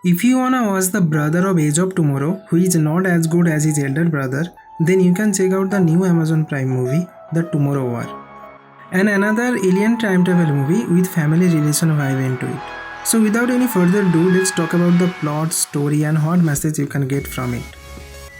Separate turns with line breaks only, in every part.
If you wanna watch the brother of Age of Tomorrow, who is not as good as his elder brother, then you can check out the new Amazon Prime movie, The Tomorrow War. And another alien time travel movie with family relation vibe into it. So without any further ado, let's talk about the plot, story and hot message you can get from it.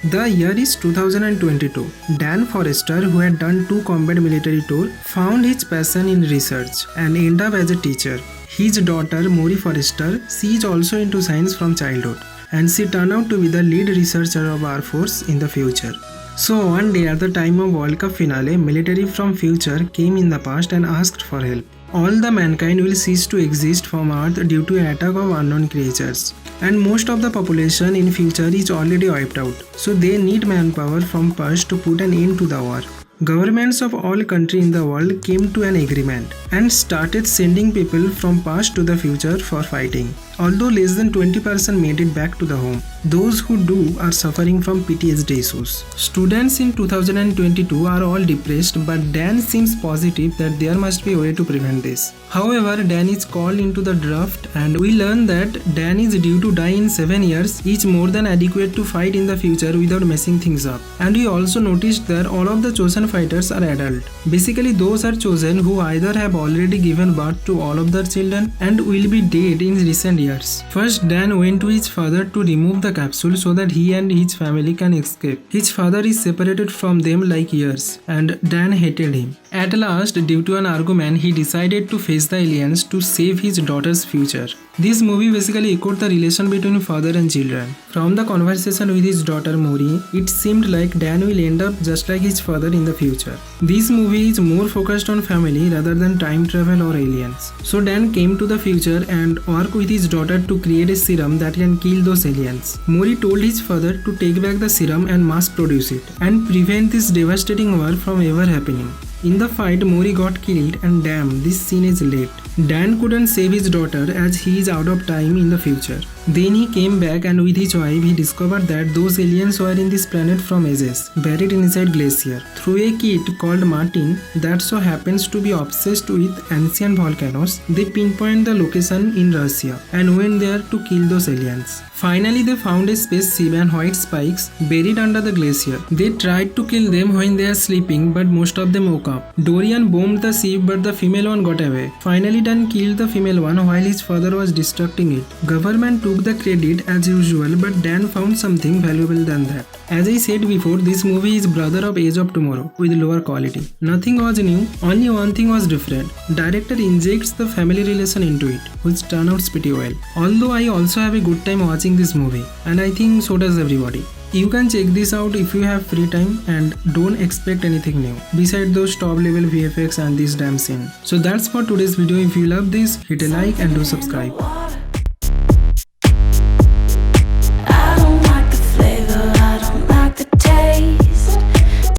The year is 2022. Dan Forrester, who had done 2 combat military tours, found his passion in research and ended up as a teacher. His daughter, Maury Forrester, she is also into science from childhood and she turned out to be the lead researcher of our force in the future. So one day at the time of World Cup finale, military from future came in the past and asked for help. All the mankind will cease to exist from Earth due to attack of unknown creatures. And most of the population in future is already wiped out. So they need manpower from past to put an end to the war. Governments of all countries in the world came to an agreement and started sending people from past to the future for fighting. Although less than 20% made it back to the home, those who do are suffering from PTSD issues. Students in 2022 are all depressed, but Dan seems positive that there must be a way to prevent this. However, Dan is called into the draft and we learn that Dan is due to die in 7 years, is more than adequate to fight in the future without messing things up. And we also noticed that all of the chosen fighters are adult. Basically, those are chosen who either have already given birth to all of their children and will be dead in recent years. First, Dan went to his father to remove the capsule so that he and his family can escape. His father is separated from them like years and Dan hated him. At last, due to an argument, he decided to face the aliens to save his daughter's future. This movie basically echoed the relation between father and children. From the conversation with his daughter Maury, it seemed like Dan will end up just like his father in the future. This movie is more focused on family rather than time travel or aliens. So Dan came to the future and worked with his daughter to create a serum that can kill those aliens. Maury told his father to take back the serum and mass produce it and prevent this devastating war from ever happening. In the fight, Maury got killed and damn, this scene is late. Dan couldn't save his daughter as he is out of time in the future. Then he came back and with his wife he discovered that those aliens were in this planet from ages, buried inside glacier. Through a kid called Martin that so happens to be obsessed with ancient volcanoes, they pinpoint the location in Russia and went there to kill those aliens. Finally, they found a spaceship and white spikes buried under the glacier. They tried to kill them when they are sleeping, but most of them woke up. Dorian bombed the ship, but the female one got away. Finally, Dan killed the female one while his father was destructing it. Government took the credit as usual, but Dan found something valuable than that. As I said before, this movie is brother of Age of Tomorrow with lower quality. Nothing was new, only one thing was different. Director injects the family relation into it, which turned out pretty well. Although I also have a good time watching this movie, and I think so does everybody. You can check this out if you have free time and don't expect anything new besides those top level VFX and this damn scene. So that's for today's video. If you love this, hit a like and do subscribe.